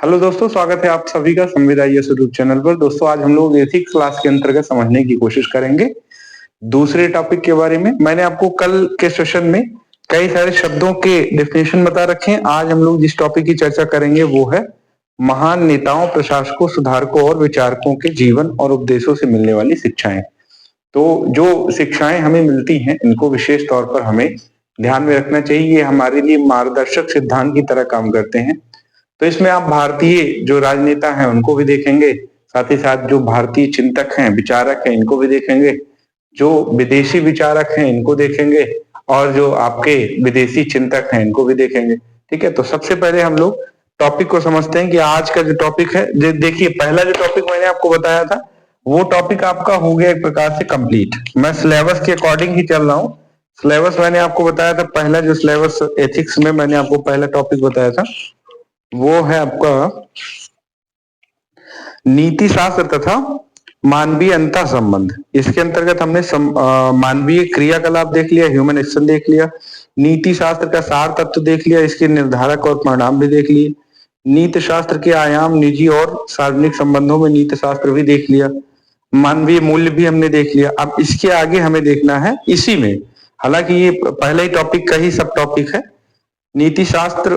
Hello दोस्तों, स्वागत है आप सभी का संविदा यूट्यूब चैनल पर। दोस्तों, आज हम लोग एथिक्स क्लास के अंतर्गत समझने की कोशिश करेंगे दूसरे टॉपिक के बारे में। मैंने आपको कल के सेशन में कई सारे शब्दों के डेफिनेशन बता रखे हैं। आज हम लोग जिस टॉपिक की चर्चा करेंगे वो है महान नेताओं, प्रशासकों, सुधारकों और विचारकों के जीवन और उपदेशों से मिलने वाली शिक्षाएं। तो जो शिक्षाएं हमें मिलती हैं, इनको विशेष तौर पर हमें ध्यान में रखना चाहिए। ये हमारे लिए मार्गदर्शक सिद्धांत की तरह काम करते हैं। तो इसमें आप भारतीय जो राजनेता हैं उनको भी देखेंगे, साथ ही साथ जो भारतीय चिंतक हैं, विचारक हैं, इनको भी देखेंगे, जो विदेशी विचारक हैं इनको देखेंगे, और जो आपके विदेशी चिंतक हैं इनको भी देखेंगे। ठीक है, तो सबसे पहले हम लोग टॉपिक को समझते हैं कि आज का जो टॉपिक है, देखिए पहला जो टॉपिक मैंने आपको बताया था वो टॉपिक आपका हो गया एक प्रकार से कंप्लीट। मैं सिलेबस के अकॉर्डिंग ही चल रहा हूँ। सिलेबस मैंने आपको बताया था, पहला जो सिलेबस एथिक्स में मैंने आपको पहला टॉपिक बताया था वो है आपका नीति शास्त्र तथा मानवीय अंतः संबंध। इसके अंतर्गत हमने मानवीय क्रियाकलाप देख लिया, ह्यूमन एक्शन देख लिया, नीति शास्त्र का सार तत्व देख लिया, इसके निर्धारक और परिणाम भी देख लिए, नीति शास्त्र के आयाम, निजी और सार्वजनिक संबंधों में नीति शास्त्र भी देख लिया, मानवीय मूल्य भी हमने देख लिया। अब इसके आगे हमें देखना है इसी में, हालांकि ये पहले ही टॉपिक का ही सब टॉपिक है, नीति शास्त्र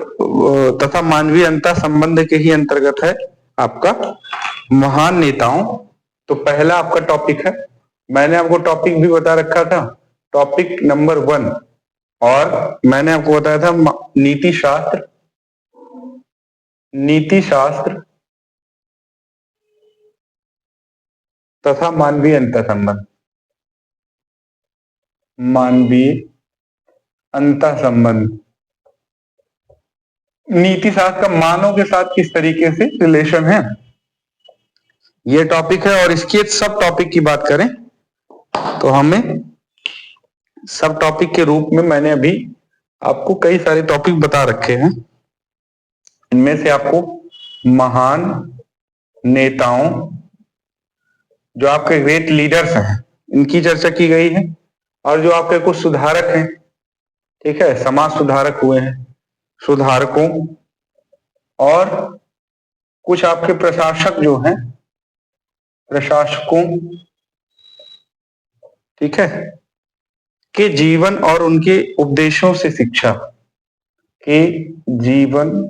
तथा मानवीय अंतः संबंध के ही अंतर्गत है आपका महान नेताओं। तो पहला आपका टॉपिक है, मैंने आपको टॉपिक भी बता रखा था, टॉपिक नंबर 1, और मैंने आपको बताया था नीति शास्त्र, नीति शास्त्र तथा मानवीय अंतः संबंध, मानवीय अंतः संबंध। नीति शास्त्र का मानव के साथ किस तरीके से रिलेशन है, ये टॉपिक है। और इसके सब टॉपिक की बात करें तो हमें सब टॉपिक के रूप में मैंने अभी आपको कई सारे टॉपिक बता रखे हैं। इनमें से आपको महान नेताओं, जो आपके ग्रेट लीडर्स हैं, इनकी चर्चा की गई है, और जो आपके कुछ सुधारक हैं, ठीक है, समाज सुधारक हुए हैं, सुधारकों, और कुछ आपके प्रशासक जो हैं, प्रशासकों, ठीक है, के जीवन और उनके उपदेशों से शिक्षा, के जीवन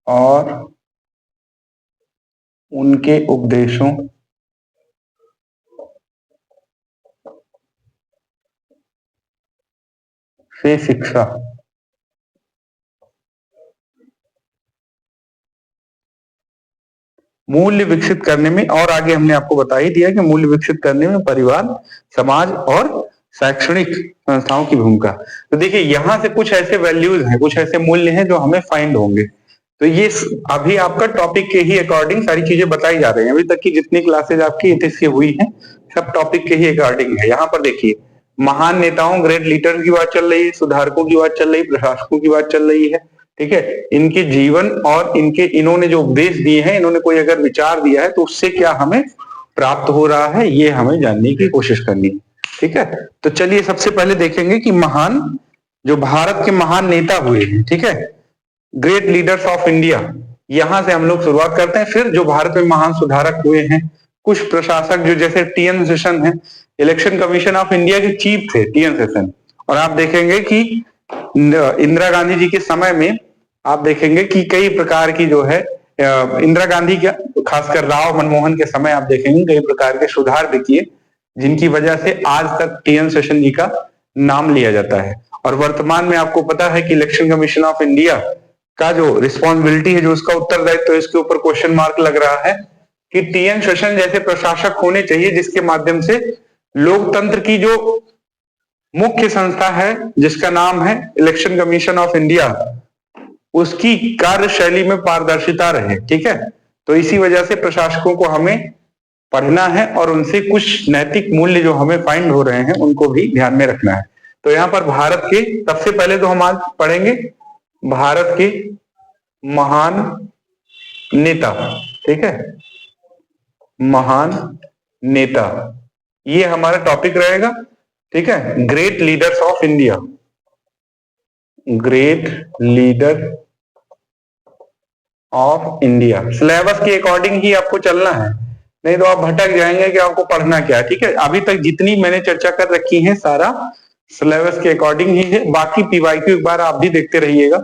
और उनके उपदेशों से शिक्षा। मूल्य विकसित करने में, और आगे हमने आपको बता ही दिया कि मूल्य विकसित करने में परिवार, समाज और शैक्षणिक संस्थाओं की भूमिका। तो देखिए यहां से कुछ ऐसे वैल्यूज हैं, कुछ ऐसे मूल्य हैं जो हमें फाइंड होंगे। तो ये अभी आपका टॉपिक के ही अकॉर्डिंग सारी चीजें बताई जा रही हैं। अभी तक की जितनी क्लासेज आपकी एथिक्स की हुई हैं सब टॉपिक के ही अकॉर्डिंग है। यहाँ पर देखिए महान नेताओं, ग्रेट लीडर की बात चल रही है, सुधारकों की बात चल रही है, प्रशासकों की बात चल रही है, ठीक है। इनके जीवन और इन्होंने जो उपदेश दिए हैं, इन्होंने कोई अगर विचार दिया है तो उससे क्या हमें प्राप्त हो रहा है, ये हमें जानने की कोशिश करनी है, ठीक है। तो चलिए सबसे पहले देखेंगे कि महान, जो भारत के महान नेता हुए हैं, ठीक है, ग्रेट लीडर्स ऑफ इंडिया, यहां से हम लोग शुरुआत करते हैं। फिर जो भारत में महान सुधारक हुए हैं, कुछ प्रशासक जो जैसे टी.एन. सेशन है, इलेक्शन कमीशन ऑफ इंडिया के चीफ थे टी.एन. सेशन। और आप देखेंगे कि इंदिरा गांधी जी के समय में आप देखेंगे कि कई प्रकार की जो है इंदिरा गांधी का, खासकर राव मनमोहन के समय आप देखेंगे कई प्रकार के सुधार भी किए, जिनकी वजह से आज तक टी.एन. सेशन जी का नाम लिया जाता है। और वर्तमान में आपको पता है कि इलेक्शन कमीशन ऑफ इंडिया का जो रिस्पॉन्सिबिलिटी है, जो उसका उत्तरदायित्व, तो इसके ऊपर क्वेश्चन मार्क लग रहा है कि टी.एन. सेशन जैसे प्रशासक होने चाहिए जिसके माध्यम से लोकतंत्र की जो मुख्य संस्था है, जिसका नाम है इलेक्शन कमीशन ऑफ इंडिया, उसकी कार्यशैली में पारदर्शिता रहे, ठीक है। तो इसी वजह से प्रशासकों को हमें पढ़ना है और उनसे कुछ नैतिक मूल्य जो हमें फाइंड हो रहे हैं उनको भी ध्यान में रखना है। तो यहाँ पर भारत के सबसे पहले तो हम आज पढ़ेंगे भारत के महान नेता, ठीक है, महान नेता, ये हमारा टॉपिक रहेगा, ठीक है। Great leaders of India, great leader of India. Syllabus के अकॉर्डिंग ही आपको चलना है, नहीं तो आप भटक जाएंगे कि आपको पढ़ना क्या है। ठीक है, अभी तक जितनी मैंने चर्चा कर रखी है सारा सिलेबस के अकॉर्डिंग ही है। बाकी पीवाईक्यू एक बार आप भी देखते रहिएगा।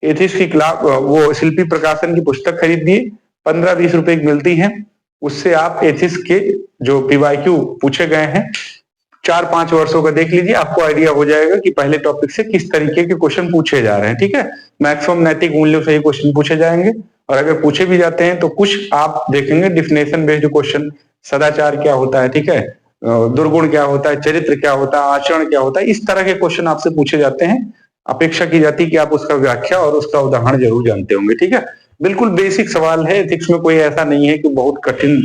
एथिक्स की क्लास, वो शिल्पी प्रकाशन की पुस्तक खरीदिए, 15-20 रुपए की मिलती है। उससे आप एथिक्स के जो पीवाईक्यू पूछे गए हैं 4-5 वर्षों का देख लीजिए, आपको आइडिया हो जाएगा कि पहले टॉपिक से किस तरीके के क्वेश्चन पूछे जा रहे हैं। ठीक है, मैक्सिमम नैतिक मूल्यों से ही क्वेश्चन पूछे जाएंगे, और अगर पूछे भी जाते हैं तो कुछ आप देखेंगे डिफिनेशन बेस्ड क्वेश्चन, सदाचार क्या होता है, ठीक है, दुर्गुण क्या होता है, चरित्र क्या होता है, आचरण क्या होता है, इस तरह के क्वेश्चन आपसे पूछे जाते हैं। अपेक्षा की जाती है कि आप उसका व्याख्या और उसका उदाहरण जरूर जानते होंगे। ठीक है, बिल्कुल बेसिक सवाल है, एथिक्स में कोई ऐसा नहीं है कि बहुत कठिन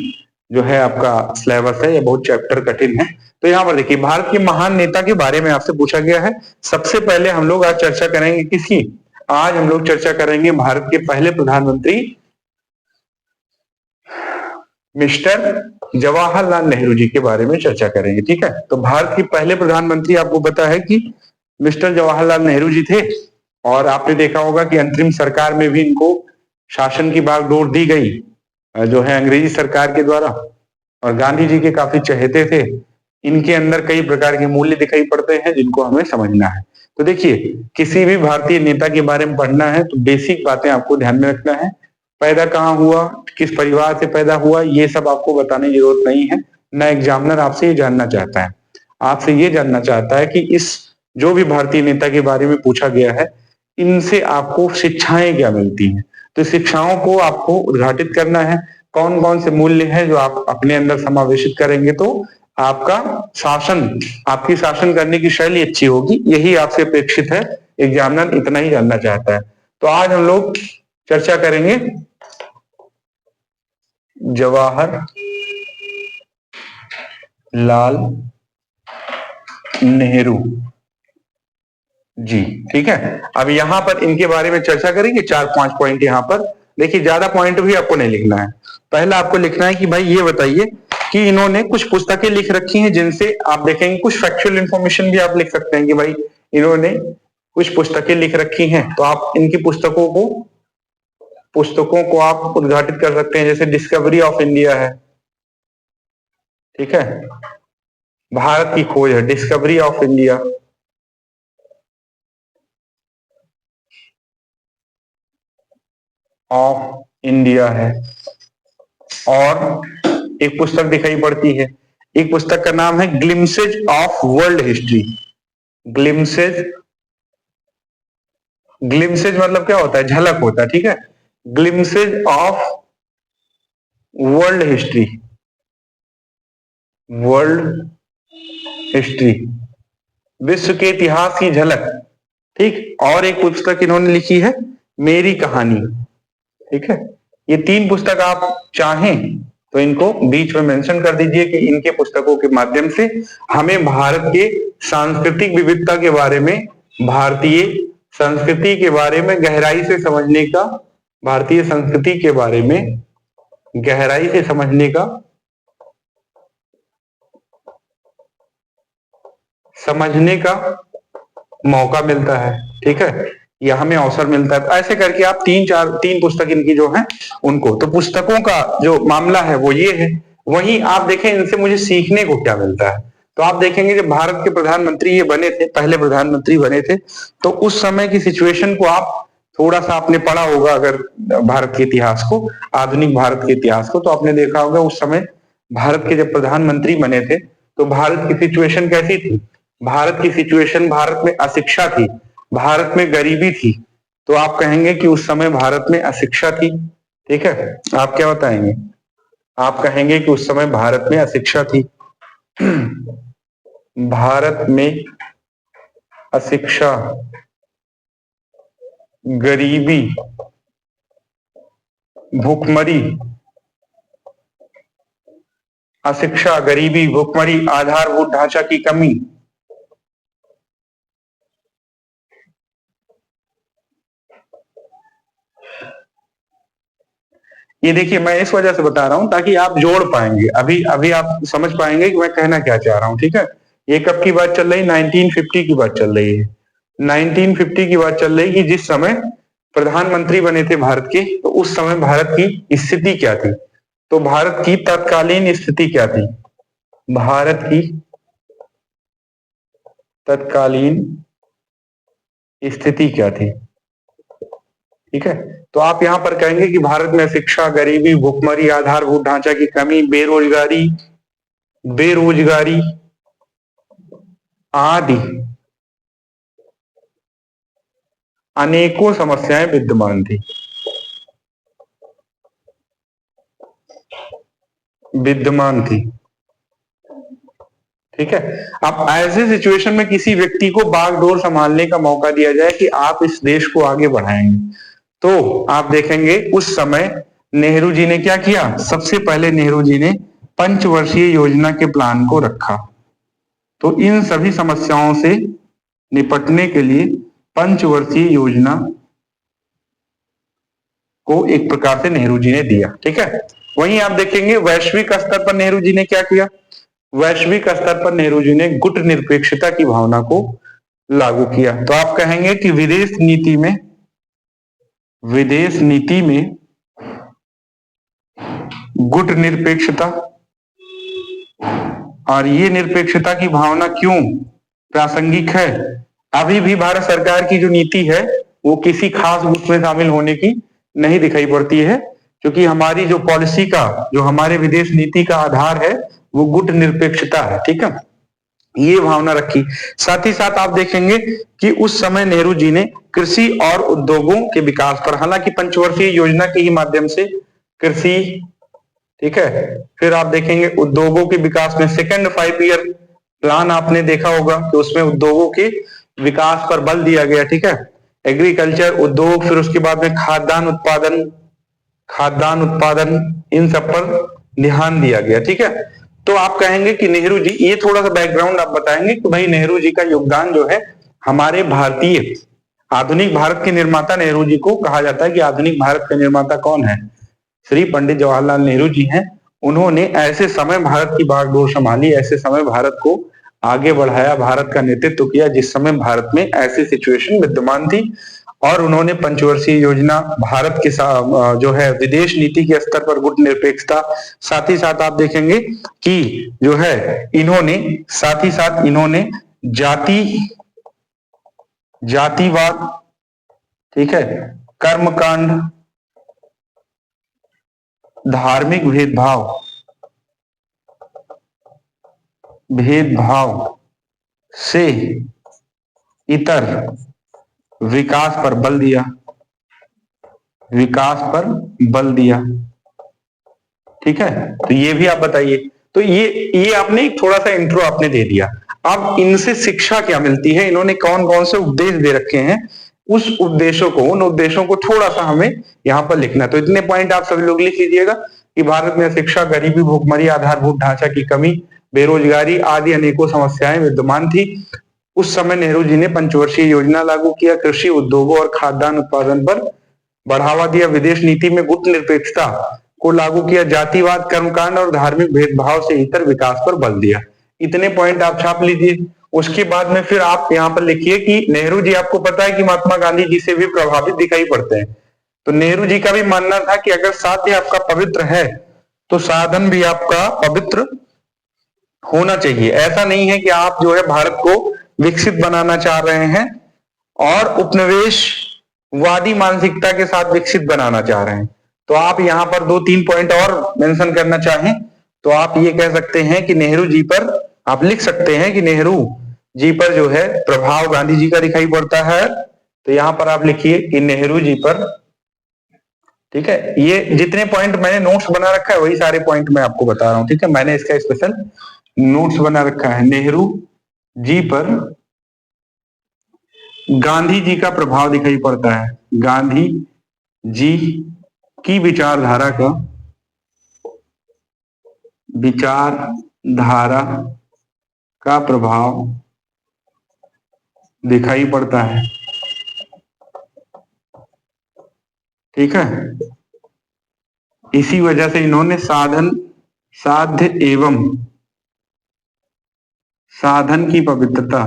जो है आपका सिलेबस है या बहुत चैप्टर कठिन है। तो यहाँ पर देखिए, भारत के महान नेता के बारे में आपसे पूछा गया है। सबसे पहले हम लोग आज चर्चा करेंगे किसकी? आज हम लोग चर्चा करेंगे भारत के पहले प्रधानमंत्री मिस्टर जवाहरलाल नेहरू जी के बारे में चर्चा करेंगे। ठीक है, तो भारत के पहले प्रधानमंत्री आपको पता है कि मिस्टर जवाहरलाल नेहरू जी थे, और आपने देखा होगा कि अंतरिम सरकार में भी इनको शासन की बागडोर दी गई जो है अंग्रेजी सरकार के द्वारा, और गांधी जी के काफी चहेते थे। इनके अंदर कई प्रकार के मूल्य दिखाई पड़ते हैं जिनको हमें समझना है। तो देखिए, किसी भी भारतीय नेता के बारे में पढ़ना है तो बेसिक बातें आपको ध्यान में रखना है। पैदा कहाँ हुआ, किस परिवार से पैदा हुआ, ये सब आपको बताने की जरूरत नहीं है। न एग्जामिनर आपसे ये जानना चाहता है, आपसे ये जानना चाहता है कि इस जो भी भारतीय नेता के बारे में पूछा गया है, इनसे आपको शिक्षाएं क्या मिलती हैं। तो शिक्षाओं को आपको उद्घाटित करना है। कौन कौन से मूल्य हैं जो आप अपने अंदर समावेशित करेंगे तो आपका शासन, आपकी शासन करने की शैली अच्छी होगी, यही आपसे अपेक्षित है। एग्जामिनर इतना ही जानना चाहता है। तो आज हम लोग चर्चा करेंगे जवाहर लाल नेहरू जी। ठीक है, अब यहां पर इनके बारे में चर्चा करेंगे। 4-5 पॉइंट यहां पर देखिए, ज्यादा पॉइंट भी आपको नहीं लिखना है। पहला आपको लिखना है कि भाई ये बताइए कि इन्होंने कुछ पुस्तकें लिख रखी हैं जिनसे आप देखेंगे कुछ फैक्चुअल इंफॉर्मेशन भी आप लिख सकते हैं कि भाई इन्होंने कुछ पुस्तकें लिख रखी हैं, तो आप इनकी पुस्तकों को आप उद्घाटित कर सकते हैं। जैसे डिस्कवरी ऑफ इंडिया है, ठीक है, भारत की खोज है, discovery of India, of India है। और एक पुस्तक दिखाई पड़ती है, एक पुस्तक का नाम है glimpses of world history. Glimpses मतलब क्या होता है? झलक होता है। ठीक है, glimpses of world history, world history, विश्व के इतिहास की झलक। ठीक, और एक पुस्तक इन्होंने लिखी है मेरी कहानी। ठीक है, ये 3 पुस्तक आप चाहें तो इनको बीच में मेंशन कर दीजिए कि इनके पुस्तकों के माध्यम से हमें भारत के सांस्कृतिक विविधता के बारे में, भारतीय संस्कृति के बारे में गहराई से समझने का, भारतीय संस्कृति के बारे में गहराई से समझने का मौका मिलता है। ठीक है, या हमें अवसर मिलता है। तो ऐसे करके आप 3 पुस्तक इनकी जो है उनको, तो पुस्तकों का जो मामला है वो ये है। वहीं आप देखें इनसे मुझे सीखने को क्या मिलता है। तो आप देखेंगे जब भारत के प्रधानमंत्री ये बने थे, पहले प्रधानमंत्री बने थे, तो उस समय की सिचुएशन को आप थोड़ा सा आपने पढ़ा होगा, अगर भारत के इतिहास को, आधुनिक भारत के इतिहास को, तो आपने देखा होगा उस समय भारत के जब प्रधानमंत्री बने थे तो भारत की सिचुएशन कैसी थी? भारत की सिचुएशन, भारत में अशिक्षा थी, भारत में गरीबी थी। तो आप कहेंगे कि उस समय भारत में अशिक्षा थी। ठीक है, आप क्या बताएंगे? आप कहेंगे कि उस समय भारत में अशिक्षा थी। भारत में अशिक्षा, गरीबी, भूखमरी, अशिक्षा, गरीबी, भूखमरी, आधारभूत ढांचा की कमी। ये देखिए, मैं इस वजह से बता रहा हूं ताकि आप जोड़ पाएंगे, अभी आप समझ पाएंगे कि मैं कहना क्या चाह रहा हूं। ठीक है, ये कब की बात चल रही? 1950 की बात चल रही है। 1950 की बात चल रही कि जिस समय प्रधानमंत्री बने थे भारत के, तो उस समय भारत की स्थिति क्या थी? तो भारत की तत्कालीन स्थिति क्या थी? भारत की तत्कालीन स्थिति क्या थी? ठीक है, तो आप यहां पर कहेंगे कि भारत में शिक्षा, गरीबी, भुखमरी, आधारभूत ढांचा की कमी, बेरोजगारी बेरोजगारी आदि अनेकों समस्याएं विद्यमान थी। ठीक है, अब ऐसे सिचुएशन में किसी व्यक्ति को बागडोर संभालने का मौका दिया जाए कि आप इस देश को आगे बढ़ाएंगे, तो आप देखेंगे उस समय नेहरू जी ने क्या किया? सबसे पहले नेहरू जी ने पंचवर्षीय योजना के प्लान को रखा। तो इन सभी समस्याओं से निपटने के लिए पंचवर्षीय योजना को एक प्रकार से नेहरू जी ने दिया। ठीक है, वहीं आप देखेंगे वैश्विक स्तर पर नेहरू जी ने क्या किया? वैश्विक स्तर पर नेहरू जी ने गुट निरपेक्षता की भावना को लागू किया। तो आप कहेंगे कि विदेश नीति में गुट निरपेक्षता, और ये निरपेक्षता की भावना क्यों प्रासंगिक है? अभी भी भारत सरकार की जो नीति है वो किसी खास गुट में शामिल होने की नहीं दिखाई पड़ती है, क्योंकि हमारी जो पॉलिसी का, जो हमारे विदेश नीति का आधार है वो गुट निरपेक्षता है। ठीक है, ये भावना रखी। साथ ही साथ आप देखेंगे कि उस समय नेहरू जी ने कृषि और उद्योगों के विकास पर, हालांकि पंचवर्षीय योजना के ही माध्यम से कृषि, ठीक है, फिर आप देखेंगे उद्योगों के विकास में सेकंड 5 ईयर प्लान आपने देखा होगा कि उसमें उद्योगों के विकास पर बल दिया गया। ठीक है, एग्रीकल्चर, उद्योग, फिर उसके बाद में खाद्यान्न उत्पादन, इन सब पर ध्यान दिया गया। ठीक है, तो आप कहेंगे कि नेहरू जी, ये थोड़ा सा बैकग्राउंड आप बताएंगे कि भाई नेहरू जी का योगदान जो है हमारे भारतीय आधुनिक भारत के निर्माता नेहरू जी को कहा जाता है कि आधुनिक भारत के निर्माता कौन है? श्री पंडित जवाहरलाल नेहरू जी हैं। उन्होंने ऐसे समय भारत की बागडोर संभाली, ऐसे समय भारत को आगे बढ़ाया, भारत का नेतृत्व किया जिस समय भारत में ऐसी सिचुएशन विद्यमान थी, और उन्होंने पंचवर्षीय योजना, भारत के जो है विदेश नीति के स्तर पर गुट निरपेक्षता, साथ ही साथ आप देखेंगे कि जो है इन्होंने जातिवाद, ठीक है, कर्मकांड, धार्मिक भेदभाव से इतर विकास पर बल दिया। ठीक है, तो ये भी आप बताइए। तो ये आपने एक थोड़ा सा इंट्रो आपने दे दिया। अब इनसे शिक्षा क्या मिलती है, इन्होंने कौन कौन से उपदेश दे रखे हैं, उन उपदेशों को थोड़ा सा हमें यहाँ पर लिखना है। तो इतने पॉइंट आप सभी लोग लिख लीजिएगा कि भारत में शिक्षा, गरीबी, भुखमरी, आधारभूत ढांचा की कमी, बेरोजगारी आदि अनेकों समस्याएं विद्यमान थी। उस समय नेहरू जी ने पंचवर्षीय योजना लागू किया, कृषि, उद्योगों और खाद्यान्न उत्पादन पर बढ़ावा दिया, विदेश नीति में गुट निरपेक्षता को लागू किया, जातिवाद, कर्मकांड और धार्मिक भेदभाव से इतर विकास पर बल दिया। इतने पॉइंट आप छाप लीजिए। उसके बाद में फिर आप यहाँ पर लिखिए कि नेहरू जी, आपको पता है कि महात्मा गांधी जी से भी प्रभावित दिखाई पड़ते हैं, तो नेहरू जी का भी मानना था कि अगर साध्य आपका पवित्र है तो साधन भी आपका पवित्र होना चाहिए। ऐसा नहीं है कि आप जो है भारत को विकसित बनाना चाह रहे हैं और उपनिवेशवादी मानसिकता के साथ विकसित बनाना चाह रहे हैं। तो आप यहाँ पर 2-3 पॉइंट और मेंशन करना चाहें तो आप ये कह सकते हैं कि नेहरू जी पर, आप लिख सकते हैं कि नेहरू जी पर जो है प्रभाव गांधी जी का दिखाई पड़ता है। तो यहां पर आप लिखिए कि नेहरू जी पर, ठीक है, ये जितने पॉइंट मैंने नोट्स बना रखा है वही सारे पॉइंट मैं आपको बता रहा हूं। ठीक है, मैंने इसका स्पेशल नोट्स बना रखा है। नेहरू जी पर गांधी जी का प्रभाव दिखाई पड़ता है, गांधी जी की विचारधारा का प्रभाव दिखाई पड़ता है। ठीक है, इसी वजह से इन्होंने साध्य एवं साधन की पवित्रता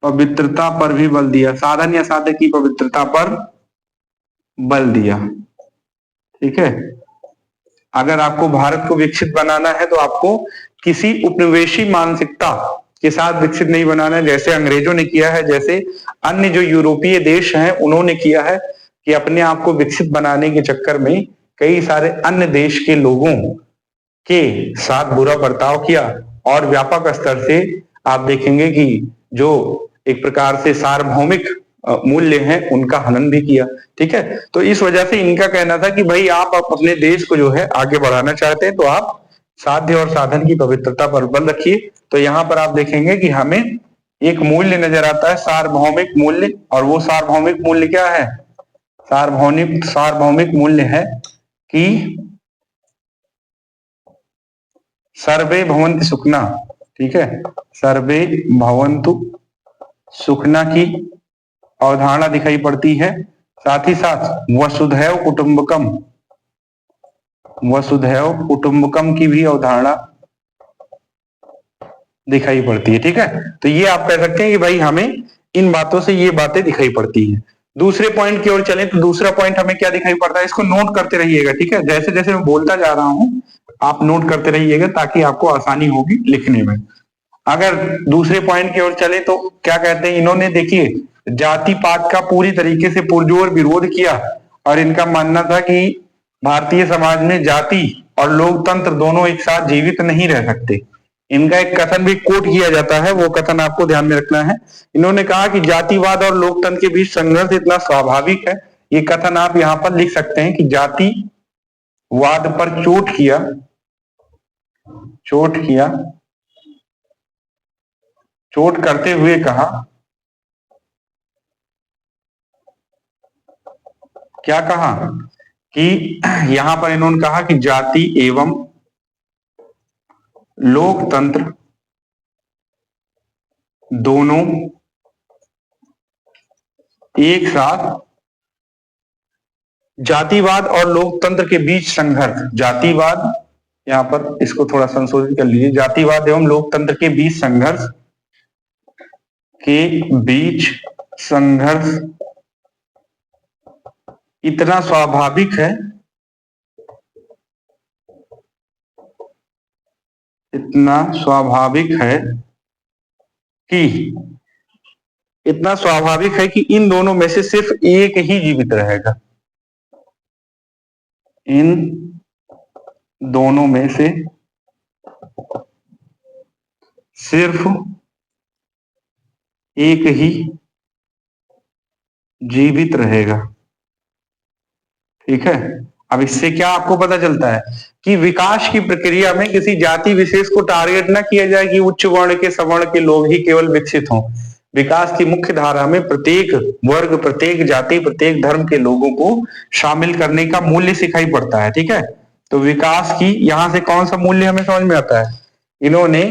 पवित्रता पर भी बल दिया, साधन या साध्य की पवित्रता पर बल दिया। ठीक है, अगर आपको भारत को विकसित बनाना है तो आपको किसी उपनिवेशी मानसिकता के साथ विकसित नहीं बनाना है, जैसे अंग्रेजों ने किया है, जैसे अन्य जो यूरोपीय देश हैं उन्होंने किया है कि अपने आप को विकसित बनाने के चक्कर में कई सारे अन्य देश के लोगों के साथ बुरा बर्ताव किया और व्यापक स्तर से आप देखेंगे कि जो एक प्रकार से सार्वभौमिक मूल्य हैं उनका हनन भी किया। ठीक है, तो इस वजह से इनका कहना था कि भाई आप अपने देश को जो है आगे बढ़ाना चाहते हैं तो आप साध्य और साधन की पवित्रता पर बल रखिए। तो यहाँ पर आप देखेंगे कि हमें एक मूल्य नजर आता है, सार्वभौमिक मूल्य, और वो सार्वभौमिक मूल्य क्या है? सार्वभौमिक मूल्य है कि सर्वे भवन्तु सुखना। ठीक है, सर्वे भवन्तु सुखना की अवधारणा दिखाई पड़ती है, साथ ही साथ वसुधैव कुटुंबकम, वसुधैव कुटुंबकम की भी अवधारणा दिखाई पड़ती है। ठीक है, तो ये आप कह सकते हैं कि भाई हमें इन बातों से ये बातें दिखाई पड़ती हैं। दूसरे पॉइंट की ओर चलें तो दूसरा पॉइंट हमें क्या दिखाई पड़ता है, इसको नोट करते रहिएगा। ठीक है, जैसे जैसे मैं बोलता जा रहा हूं आप नोट करते रहिएगा ताकि आपको आसानी होगी लिखने में। अगर दूसरे पॉइंट की ओर चले तो क्या कहते हैं इन्होंने, देखिए जाति पात का पूरी तरीके से पुरजोर विरोध किया और इनका मानना था कि भारतीय समाज में जाति और लोकतंत्र दोनों एक साथ जीवित नहीं रह सकते। इनका एक कथन भी कोट किया जाता है, वो कथन आपको ध्यान में रखना है। इन्होंने कहा कि जातिवाद और लोकतंत्र के बीच संघर्ष इतना स्वाभाविक है, ये कथन आप यहां पर लिख सकते हैं कि जातिवाद पर चोट किया, चोट करते हुए कहा, क्या कहा कि यहां पर इन्होंने कहा कि जाति एवं लोकतंत्र दोनों एक साथ, जातिवाद और लोकतंत्र के बीच संघर्ष, जातिवाद यहां पर इसको थोड़ा संशोधित कर लीजिए, जातिवाद एवं लोकतंत्र के बीच संघर्ष इतना स्वाभाविक है, इतना स्वाभाविक है कि इन दोनों में से सिर्फ एक ही जीवित रहेगा, इन दोनों में से सिर्फ एक ही जीवित रहेगा। ठीक है, अब इससे क्या आपको पता चलता है कि विकास की प्रक्रिया में किसी जाति विशेष को टारगेट ना किया जाए कि उच्च वर्ण के सवर्ण के लोग ही केवल विकसित हों। विकास की मुख्य धारा में प्रत्येक वर्ग, प्रत्येक जाति, प्रत्येक धर्म के लोगों को शामिल करने का मूल्य सिखाई पड़ता है। ठीक है, तो विकास की यहां से कौन सा मूल्य हमें समझ में आता है, इन्होंने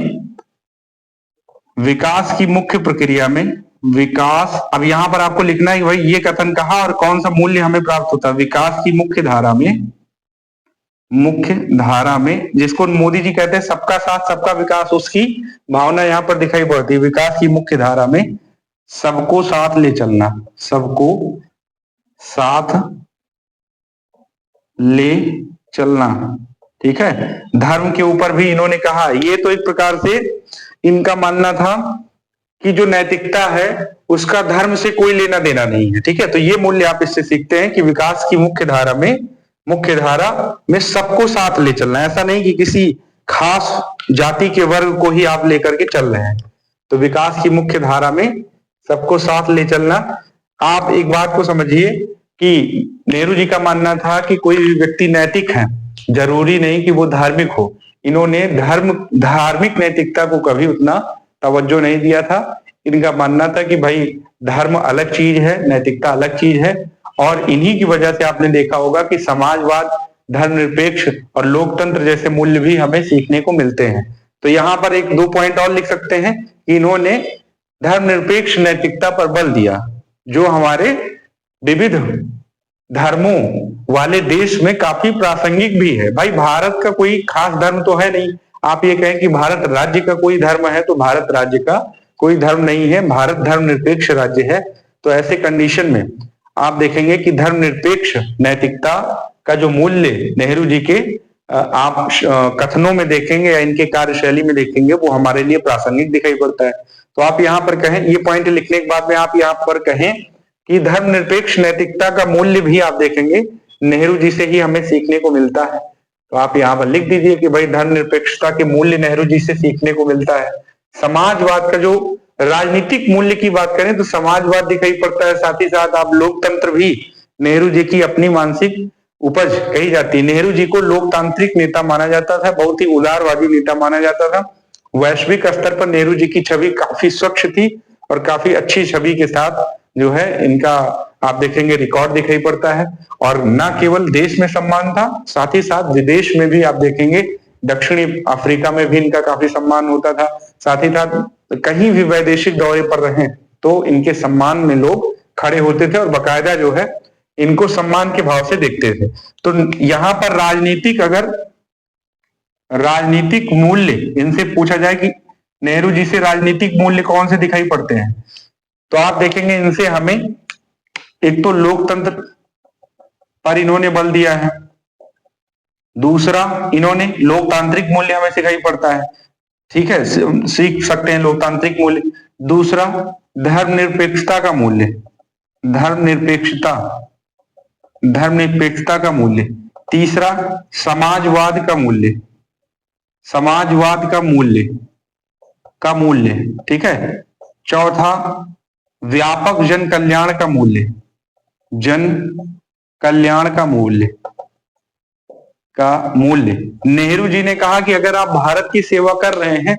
विकास की मुख्य प्रक्रिया में विकास, अब यहां पर आपको लिखना है कि भाई ये कथन कहा और कौन सा मूल्य हमें प्राप्त होता है। विकास की मुख्य धारा में जिसको मोदी जी कहते हैं सबका साथ सबका विकास, उसकी भावना यहां पर दिखाई पड़ती है। विकास की मुख्य धारा में सबको साथ ले चलना, सबको साथ ले चलना। ठीक है, धर्म के ऊपर भी इन्होंने कहा, ये तो एक प्रकार से इनका मानना था कि जो नैतिकता है उसका धर्म से कोई लेना देना नहीं है। ठीक है, तो ये मूल्य आप इससे सीखते हैं कि विकास की मुख्य धारा में सबको साथ ले चलना है, ऐसा नहीं कि किसी खास जाति के वर्ग को ही आप लेकर के चल रहे हैं। तो विकास की मुख्य धारा में सबको साथ ले चलना। आप एक बात को समझिए कि नेहरू जी का मानना था कि कोई भी व्यक्ति नैतिक है, जरूरी नहीं कि वो धार्मिक हो। इन्होंने धार्मिक नैतिकता को कभी उतना तवज्जो नहीं दिया था। इनका मानना था कि भाई धर्म अलग चीज है, नैतिकता अलग चीज है, और इन्हीं की वजह से आपने देखा होगा कि समाजवाद, धर्मनिरपेक्ष और लोकतंत्र जैसे मूल्य भी हमें सीखने को मिलते हैं। तो यहाँ पर एक दो पॉइंट और लिख सकते हैं कि इन्होंने धर्मनिरपेक्ष नैतिकता पर बल दिया, जो हमारे विविध धर्मों वाले देश में काफी प्रासंगिक भी है। भाई भारत का कोई खास धर्म तो है नहीं, आप ये कहें कि भारत राज्य का कोई धर्म है तो भारत राज्य का कोई धर्म नहीं है, भारत धर्मनिरपेक्ष राज्य है। तो ऐसे कंडीशन में आप देखेंगे कि धर्मनिरपेक्ष नैतिकता का जो मूल्य नेहरू जी के आप कथनों में देखेंगे या इनके कार्यशैली में देखेंगे, वो हमारे लिए प्रासंगिक दिखाई पड़ता है। तो आप यहाँ पर कहें, ये पॉइंट लिखने के बाद में आप यहाँ पर कहें कि धर्मनिरपेक्ष नैतिकता का मूल्य भी आप देखेंगे नेहरू जी से ही हमें सीखने को मिलता है। तो आप यहाँ पर लिख दीजिए कि भाई धर्मनिरपेक्षता के मूल्य नेहरू जी से सीखने को मिलता है। समाजवाद का जो राजनीतिक मूल्य की बात करें तो समाजवाद दिखाई पड़ता है, साथ ही साथ आप लोकतंत्र भी नेहरू जी की अपनी मानसिक उपज कही जाती है। नेहरू जी को लोकतांत्रिक नेता माना जाता था, बहुत ही उदारवादी नेता माना जाता था। वैश्विक स्तर पर नेहरू जी की छवि काफी स्वच्छ थी और काफी अच्छी छवि के साथ जो है इनका आप देखेंगे रिकॉर्ड दिखाई पड़ता है। और न केवल देश में सम्मान था, साथ ही साथ विदेश में भी आप देखेंगे, दक्षिणी अफ्रीका में भी इनका काफी सम्मान होता था। साथ ही साथ कहीं भी वैदेशिक दौरे पर रहे तो इनके सम्मान में लोग खड़े होते थे और बकायदा जो है इनको सम्मान के भाव से देखते थे। तो यहाँ पर राजनीतिक, अगर राजनीतिक मूल्य इनसे पूछा जाए कि नेहरू जी से राजनीतिक मूल्य कौन से दिखाई पड़ते हैं, तो आप देखेंगे इनसे हमें एक तो लोकतंत्र पर इन्होंने बल दिया है, दूसरा इन्होंने लोकतांत्रिक मूल्य हमें सिखाई पड़ता है, ठीक है, सीख सकते हैं लोकतांत्रिक मूल्य। दूसरा धर्मनिरपेक्षता का मूल्य, धर्मनिरपेक्षता का मूल्य। तीसरा समाजवाद का मूल्य, समाजवाद का मूल्य, ठीक है। चौथा व्यापक जन कल्याण का मूल्य, जन कल्याण का मूल्य नेहरू जी ने कहा कि अगर आप भारत की सेवा कर रहे हैं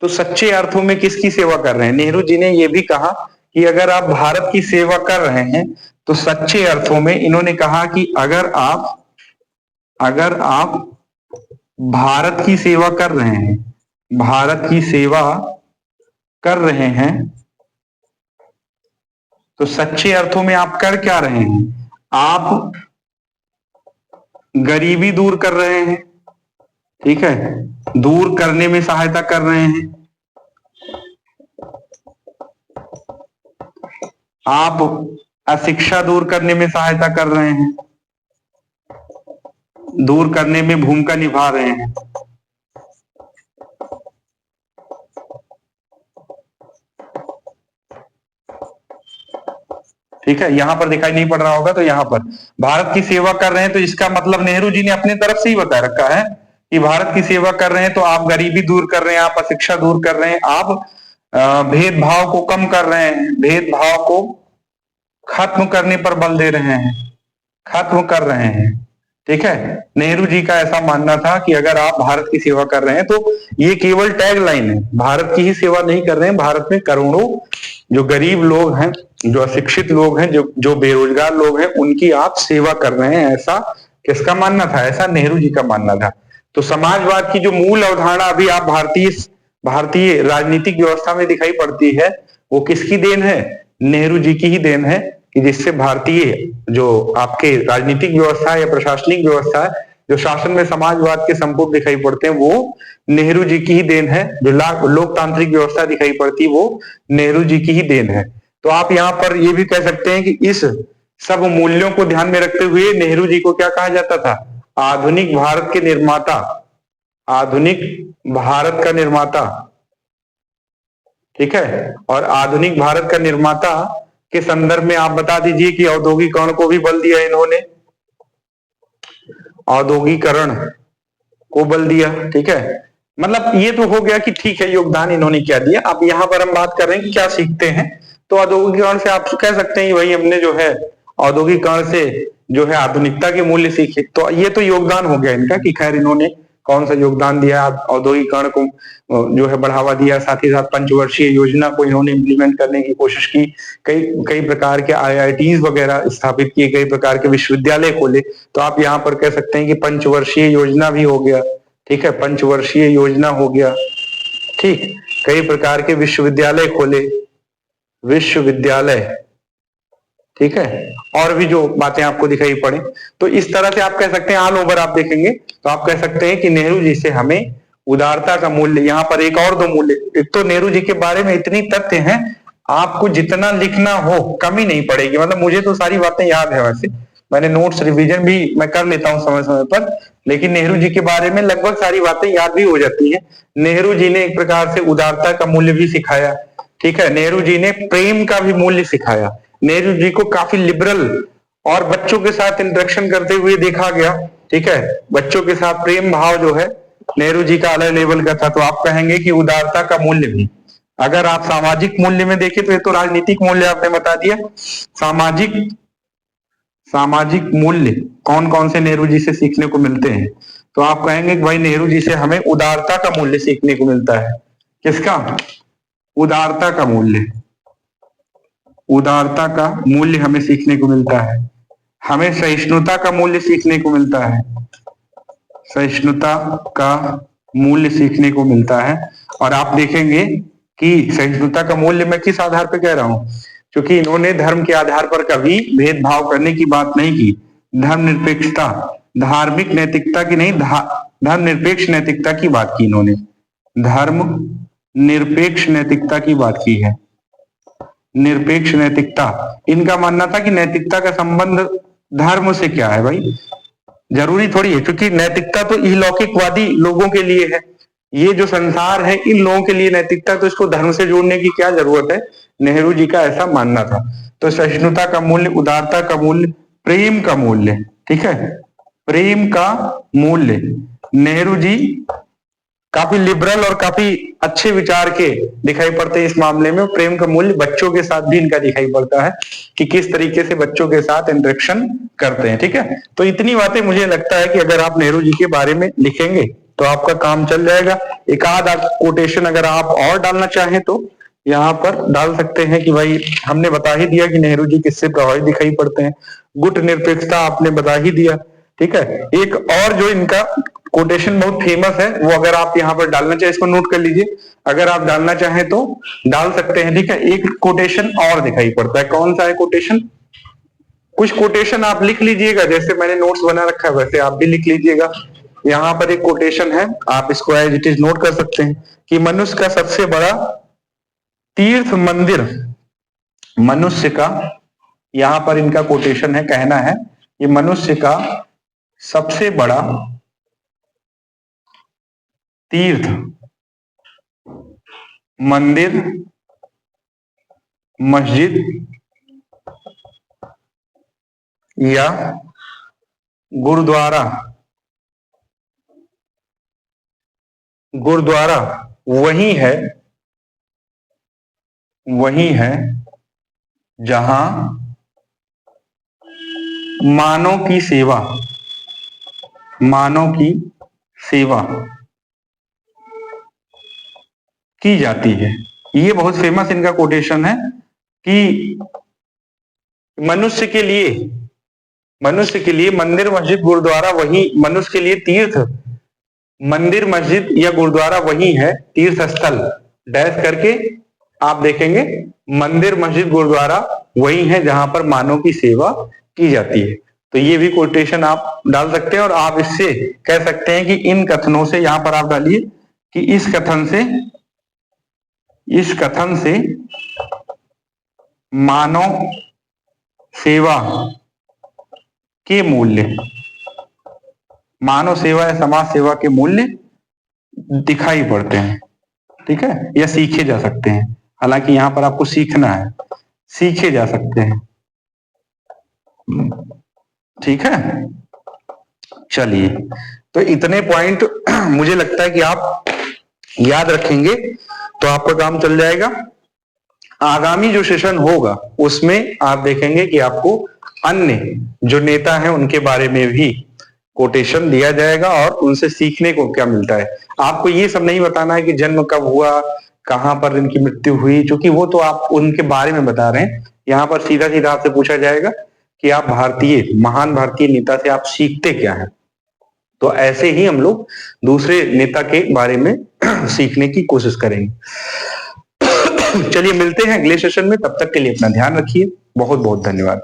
तो सच्चे अर्थों में किसकी सेवा कर रहे हैं। नेहरू जी ने यह भी कहा कि अगर आप भारत की सेवा कर रहे हैं तो सच्चे अर्थों में, इन्होंने कहा कि अगर आप भारत की सेवा कर रहे हैं, भारत की सेवा कर रहे हैं तो सच्चे अर्थों में आप कर क्या रहे हैं, आप गरीबी दूर कर रहे हैं, ठीक है, दूर करने में सहायता कर रहे हैं, आप अशिक्षा दूर करने में सहायता कर रहे हैं, दूर करने में भूमिका निभा रहे हैं। ठीक है, यहां पर दिखाई नहीं पड़ रहा होगा, तो यहां पर भारत की सेवा कर रहे हैं तो इसका मतलब नेहरू जी ने अपने तरफ से ही बता रखा है कि भारत की सेवा कर रहे हैं तो आप गरीबी दूर कर रहे हैं, आप अशिक्षा दूर कर रहे हैं, आप भेदभाव को कम कर रहे हैं, भेदभाव को खत्म करने पर बल दे रहे हैं, खत्म कर रहे हैं, ठीक है। नेहरू जी का ऐसा मानना था कि अगर आप भारत की सेवा कर रहे हैं, तो ये केवल टैग लाइन है, भारत की ही सेवा नहीं कर रहे हैं, भारत में करोड़ों जो गरीब लोग हैं, जो अशिक्षित लोग हैं, जो बेरोजगार लोग हैं, उनकी आप सेवा कर रहे हैं, ऐसा किसका मानना था, ऐसा नेहरू जी का मानना था। तो समाजवाद की जो मूल अवधारणा अभी आप भारतीय राजनीतिक व्यवस्था में दिखाई पड़ती है, वो किसकी देन है, नेहरू जी की ही देन है, कि जिससे भारतीय जो आपके राजनीतिक व्यवस्था या प्रशासनिक व्यवस्था है, जो शासन में समाजवाद के संपूर्ण दिखाई पड़ते हैं, वो नेहरू जी की ही देन है। जो लोकतांत्रिक व्यवस्था दिखाई पड़ती है, वो नेहरू जी की ही देन है। तो आप यहाँ पर ये भी कह सकते हैं कि इस सब मूल्यों को ध्यान में रखते हुए नेहरू जी को क्या कहा जाता था, आधुनिक भारत के निर्माता, आधुनिक भारत का निर्माता, ठीक है। और आधुनिक भारत का निर्माता के संदर्भ में आप बता दीजिए कि औद्योगिकरण को भी बल दिया इन्होंने, औद्योगिकरण को बल दिया, ठीक है। मतलब ये तो हो गया कि ठीक है योगदान इन्होंने क्या दिया। अब यहाँ पर हम बात कर रहे हैं कि क्या सीखते हैं। तो औद्योगिकरण से आप कह सकते हैं भाई हमने जो है औद्योगिकरण से जो है आधुनिकता के मूल्य सीखे। तो ये तो योगदान हो गया इनका कि खैर इन्होंने कौन सा योगदान दिया, औद्योगिकरण को जो है बढ़ावा दिया, साथ ही साथ पंचवर्षीय योजना को इन्होंने इम्प्लीमेंट करने की कोशिश की, कई प्रकार के IITs वगैरह स्थापित किए, कई प्रकार के विश्वविद्यालय खोले। तो आप यहाँ पर कह सकते हैं कि पंचवर्षीय योजना भी हो गया, ठीक है, पंचवर्षीय योजना हो गया, ठीक, कई प्रकार के विश्वविद्यालय खोले, विश्वविद्यालय, ठीक है, और भी जो बातें आपको दिखाई पड़े। तो इस तरह से आप कह सकते हैं ऑल ओवर आप देखेंगे तो आप कह सकते हैं कि नेहरू जी से हमें उदारता का मूल्य, यहाँ पर एक और दो मूल्य। एक तो नेहरू जी के बारे में इतनी तथ्य हैं, आपको जितना लिखना हो कमी नहीं पड़ेगी। मतलब मुझे तो सारी बातें याद है, वैसे मैंने नोट्स रिवीजन भी मैं कर लेता हूँ समय समय पर, लेकिन नेहरू जी के बारे में लगभग सारी बातें याद भी हो जाती है। नेहरू जी ने एक प्रकार से उदारता का मूल्य भी सिखाया, ठीक है। नेहरू जी ने प्रेम का भी मूल्य सिखाया। नेहरू जी को काफी लिबरल और बच्चों के साथ इंटरेक्शन करते हुए देखा गया, ठीक है। बच्चों के साथ प्रेम भाव जो है नेहरू जी का अलग लेवल का था। तो आप कहेंगे कि उदारता का मूल्य भी। अगर आप सामाजिक मूल्य में देखें तो ये तो राजनीतिक मूल्य आपने बता दिया। सामाजिक मूल्य कौन कौन से नेहरू जी से सीखने को मिलते हैं, तो आप कहेंगे कि भाई नेहरू जी से हमें उदारता का मूल्य सीखने को मिलता है। किसका? उदारता का मूल्य। उदारता का मूल्य हमें सीखने को मिलता है। हमें सहिष्णुता का मूल्य सीखने को मिलता है। सहिष्णुता का मूल्य सीखने को मिलता है। और आप देखेंगे कि सहिष्णुता का मूल्य मैं किस आधार पर कह रहा हूं, क्योंकि इन्होंने धर्म के आधार पर कभी भेदभाव करने की बात नहीं की। धर्मनिरपेक्षता, धार्मिक नैतिकता की नहीं, धर्मनिरपेक्ष नैतिकता की बात की इन्होंने। धर्म निरपेक्ष नैतिकता की बात की है। निरपेक्ष नैतिकता, इनका मानना था कि नैतिकता का संबंध धर्म से क्या है भाई, जरूरी थोड़ी है, क्योंकि नैतिकता तो इहलौकिकवादी लोगों के लिए है। ये जो संसार है इन लोगों के लिए नैतिकता, तो इसको धर्म से जोड़ने की क्या जरूरत है। नेहरू जी का ऐसा मानना था। तो सहिष्णुता का मूल्य, उदारता का मूल्य, प्रेम का मूल्य, ठीक है, प्रेम का मूल्य। नेहरू जी काफी लिबरल और काफी अच्छे विचार के दिखाई पड़ते हैं इस मामले में। प्रेम का मूल्य बच्चों के साथ भी इनका दिखाई पड़ता है कि किस तरीके से बच्चों के साथ इंटरेक्शन करते हैं, ठीक है। तो इतनी बातें मुझे लगता है कि अगर आप नेहरू जी के बारे में लिखेंगे तो आपका काम चल जाएगा। एक आध कोटेशन अगर आप और डालना चाहें तो यहाँ पर डाल सकते हैं कि भाई हमने बता ही दिया कि नेहरू जी किससे प्रभावित दिखाई पड़ते हैं। गुट निरपेक्षता आपने बता ही दिया, ठीक है। एक और जो इनका कोटेशन बहुत फेमस है, वो अगर आप यहाँ पर डालना चाहें, इसको नोट कर लीजिए, अगर आप डालना चाहें तो डाल सकते हैं, ठीक है। एक कोटेशन और दिखाई पड़ता है, कौन सा है कोटेशन? कुछ कोटेशन आप लिख लीजिएगा, जैसे मैंने नोट्स बना रखा है वैसे आप भी लिख लीजिएगा। यहाँ पर एक कोटेशन है, आप इसको एज इट इज नोट कर सकते हैं कि मनुष्य का सबसे बड़ा तीर्थ मंदिर, मनुष्य का, यहां पर इनका कोटेशन है, कहना है कि मनुष्य का सबसे बड़ा तीर्थ मंदिर, मस्जिद या गुरुद्वारा, गुरुद्वारा वही है जहां मानव की सेवा की जाती है। ये बहुत फेमस इनका कोटेशन है कि मनुष्य के लिए मंदिर, मस्जिद, गुरुद्वारा वही, मनुष्य के लिए तीर्थ मंदिर, मस्जिद या गुरुद्वारा वही है, तीर्थ स्थल डैश करके आप देखेंगे, मंदिर, मस्जिद, गुरुद्वारा वही है जहां पर मानव की सेवा की जाती है। तो ये भी कोटेशन आप डाल सकते हैं और आप इससे कह सकते हैं कि इन कथनों से, यहां पर आप डालिए कि इस कथन से मानव सेवा के मूल्य, मानव सेवा या समाज सेवा के मूल्य दिखाई पड़ते हैं, ठीक है, या सीखे जा सकते हैं। हालांकि यहां पर आपको सीखना है, सीखे जा सकते हैं, ठीक है। चलिए, तो इतने पॉइंट मुझे लगता है कि आप याद रखेंगे तो आपका काम चल जाएगा। आगामी जो सेशन होगा उसमें आप देखेंगे कि आपको अन्य जो नेता हैं उनके बारे में भी कोटेशन दिया जाएगा और उनसे सीखने को क्या मिलता है। आपको ये सब नहीं बताना है कि जन्म कब हुआ, कहां पर इनकी मृत्यु हुई, क्योंकि वो तो आप उनके बारे में बता रहे हैं। यहाँ पर सीधा सीधा आपसे पूछा जाएगा कि आप महान भारतीय नेता से आप सीखते क्या है। तो ऐसे ही हम लोग दूसरे नेता के बारे में सीखने की कोशिश करेंगे। चलिए मिलते हैं अगले सेशन में, तब तक के लिए अपना ध्यान रखिए। बहुत बहुत धन्यवाद।